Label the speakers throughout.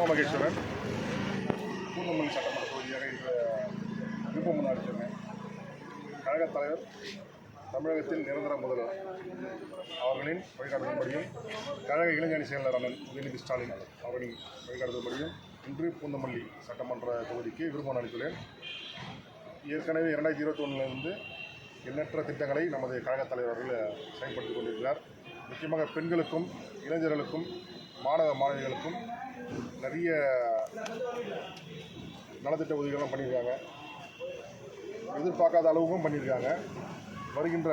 Speaker 1: மகேஸ்வரன் பூந்தமல்லி சட்டமன்ற தொகுதியாக இன்று விருப்பமனு அளித்திருந்தேன். கழகத் தலைவர் தமிழகத்தில் நிரந்தர முதல்வர் அவர்களின் வழிகாட்டுதல்படியும் கழக இளைஞரணி செயலாளர் அண்ணன் உதயநிதி ஸ்டாலின் அவர்களின் வழிகாட்டுதல்படியும் இன்று பூந்தமல்லி சட்டமன்ற தொகுதிக்கு விருப்பமனு அளித்துள்ளேன். ஏற்கனவே 2021 எண்ணற்ற திட்டங்களை நமது கழகத் தலைவர்கள் செயல்படுத்திக் கொண்டிருக்கிறார். முக்கியமாக பெண்களுக்கும் இளைஞர்களுக்கும் மாணவ மாணவிகளுக்கும் நிறைய நலத்திட்ட உதவிகளும் பண்ணியிருக்காங்க. எதிர்பார்க்காத அளவுக்கும் பண்ணியிருக்காங்க. வருகின்ற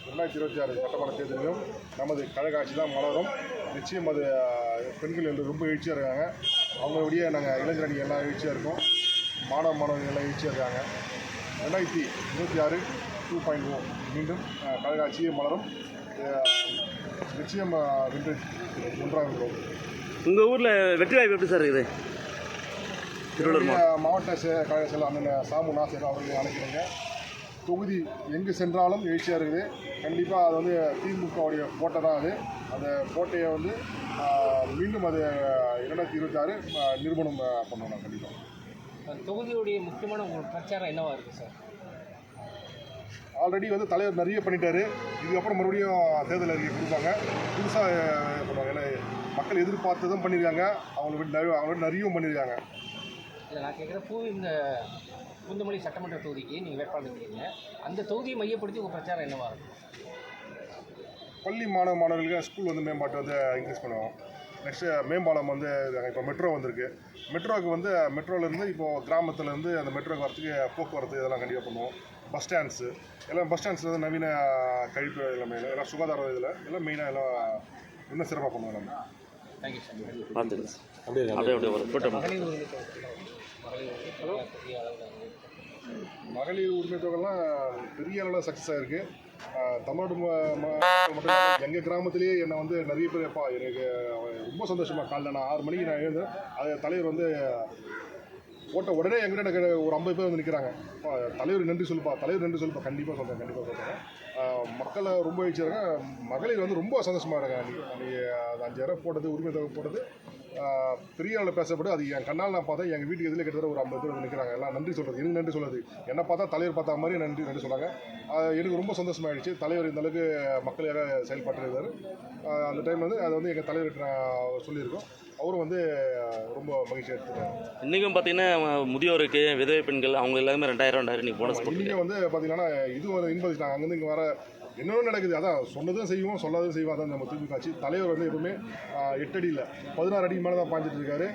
Speaker 1: 2026 சட்டமன்ற தேர்தலிலும் நமது கழக ஆட்சி தான் மலரும். நிச்சயம் அது பெண்கள் என்று ரொம்ப எழுச்சியாக இருக்காங்க. அவங்களுடைய நாங்கள் இளைஞரணி எல்லாம் எழுச்சியாக இருக்கோம். மாணவ மாணவிகள் எல்லாம் எழுச்சியாக இருக்காங்க. 2026 2.0 மீண்டும் கழக ஆட்சியே மலரும். நிச்சயம் வென்று ஒன்றாக இருக்கிறோம்.
Speaker 2: உங்கள் ஊரில் வெற்றி வாய்ப்பு எப்படி சார் இருக்குது? திருவள்ளூர்
Speaker 1: மாவட்ட கழக செயலர் அண்ணன் சாமு நாசர் அவர்கள் அழைக்கிறீங்க. தொகுதி எங்கு சென்றாலும் எழுச்சியாக இருக்குது. கண்டிப்பாக அது வந்து திமுகவுடைய கோட்டை தான். அந்த கோட்டையை வந்து மீண்டும் அது 2026 நிரூபணம் பண்ணணும். கண்டிப்பாக
Speaker 3: தொகுதியுடைய முக்கியமான உங்களுக்கு பிரச்சாரம் என்னவா இருக்குது சார்?
Speaker 1: ஆல்ரெடி வந்து தலைவர் நிறைய பண்ணிட்டாரு. இதுக்கப்புறம் மறுபடியும் தேர்தல் அறிக்கை கொடுப்பாங்க, புதுசாக பண்ணுவாங்க. ஏன்னா மக்கள் எதிர்பார்த்ததும் பண்ணியிருக்காங்க, அவங்களோட நிறையும் பண்ணியிருக்காங்க.
Speaker 3: இல்லை, நான் கேட்குறப்போ இந்த பூந்தமல்லி சட்டமன்ற தொகுதிக்கு நீங்கள் வேட்பாளர் இருக்கிறீங்க. அந்த தொகுதியை மையப்படுத்தி உங்கள் பிரச்சாரம் என்னவா இருக்கும்?
Speaker 1: பள்ளி மாணவர்களுக்கு ஸ்கூல் வந்து மேம்பாட்டு வந்து இன்க்ரீஸ் பண்ணுவோம். நெக்ஸ்ட்டு மேம்பாலம் வந்து இப்போ மெட்ரோ வந்திருக்கு. மெட்ரோவுக்கு வந்து மெட்ரோலேருந்து இப்போது கிராமத்துலேருந்து அந்த மெட்ரோக்கு வரத்துக்கு போக்குவரத்து இதெல்லாம் கண்டிப்பாக பண்ணுவோம். பஸ் ஸ்டாண்ட்ஸு எல்லாம் பஸ் ஸ்டாண்ட்ஸில் வந்து நவீன கழிப்பு எல்லாமே எல்லாம் சுகாதார இதில் எல்லாம் மெயினாக எல்லாம் இன்னும் சிறப்பாக பண்ணுவோம். எல்லாமே
Speaker 3: தேங்க்யூ சார்.
Speaker 1: மகளிர் உரிமை தொகைலாம் பெரிய அளவில் சக்ஸஸ் ஆகிருக்கு. தமிழ்நாடு மட்டும் எங்கள் கிராமத்திலேயே என்னை வந்து நிறைய பேர் எனக்கு ரொம்ப சந்தோஷமாக காலைல நான் 6 மணிக்கு நான் எழுந்தேன். அது தலைவர் வந்து போட்ட உடனே எங்கிட்ட எனக்கு ஒரு 50 பேர் வந்து நிற்கிறாங்க. தலைவர் நன்றி சொல்லுப்பா, தலைவர் நன்றி சொல்லுப்பா. கண்டிப்பாக சொல்கிறேன். மக்களை ரொம்ப வச்சுருங்க. மகளிர் வந்து ரொம்ப சந்தோஷமாக இருக்காங்க. அன்றைக்கி 5000 போட்டது, உரிமை தொகை போட்டது பெரிய அளவில் பேசப்பட்டு அது என் கண்ணால் நான் பார்த்தேன். எங்கள் வீட்டுக்கு எதில் கிட்டத்தட்ட ஒரு 50 பேர் வந்து நிற்கிறாங்க. எல்லாம் நன்றி சொல்கிறது, எனக்கு நன்றி சொல்கிறது. என்னை பார்த்தா தலைவர் பார்த்தா மாதிரி நன்றி சொன்னாங்க. எனக்கு ரொம்ப சந்தோஷமாகிடுச்சு. தலைவர் இந்த அளவுக்கு மக்களுக்காக செயல்பட்டுருக்காரு. அந்த டைம் வந்து அதை வந்து எங்கள் தலைவர்கிட்ட நான் சொல்லியிருக்கோம். அவரும் வந்து ரொம்ப மகிழ்ச்சியாக எடுத்துருக்காங்க.
Speaker 2: இன்றைக்கும் பார்த்தீங்கன்னா முதியோருக்கு, விதவை பெண்கள் அவங்க எல்லாருமே 2000 நீங்கள் போனஸ்
Speaker 1: இன்றைக்கி வந்து பார்த்தீங்கன்னா இது ஒரு இன்பது நாங்கள் அங்கேருந்து இங்கே வர என்னென்ன நடக்குது. அதான் சொன்னதும் செய்வோம், சொல்லாததும் செய்வோம். அதான் நம்ம திமுக ஆட்சி. தலைவர் வந்து எப்பவுமே 8 அடியில் 16 அடி மேலே தான் பாஞ்சிட்டு இருக்காரு.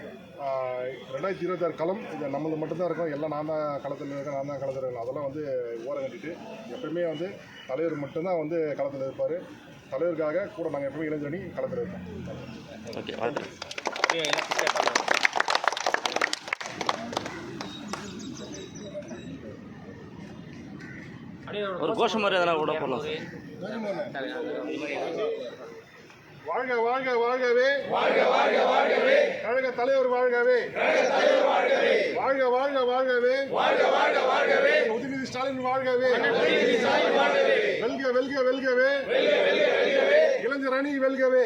Speaker 1: 2026 களம் இது நம்மளது மட்டும்தான் இருக்கும். எல்லாம் நான் தான் களத்தில் இருக்கேன், நான் தான் களத்தில் இருக்கேன். அதெல்லாம் வந்து ஓரம் கட்டிட்டு எப்பவுமே வந்து தலைவர் மட்டும்தான் வந்து களத்தில் இருப்பார். தலைவருக்காக கூட நாங்கள் எப்பவுமே இளைஞரணி களத்தில் இருக்கோம்.
Speaker 2: ஓகே, ஒரு கோஷம் மாதிரி எதனா கூட போடலாம்.
Speaker 1: வாழ்க வாழ்க வாழ்கவே, கழக தலைவர் வாழ்கவே, வாழ்க வாழ்க வாழ்கவே, உதயநிதி ஸ்டாலின் வாழ்கவே, வெல்க வெல்க வெல்கவே, இளைஞர் அணி வெல்கவே.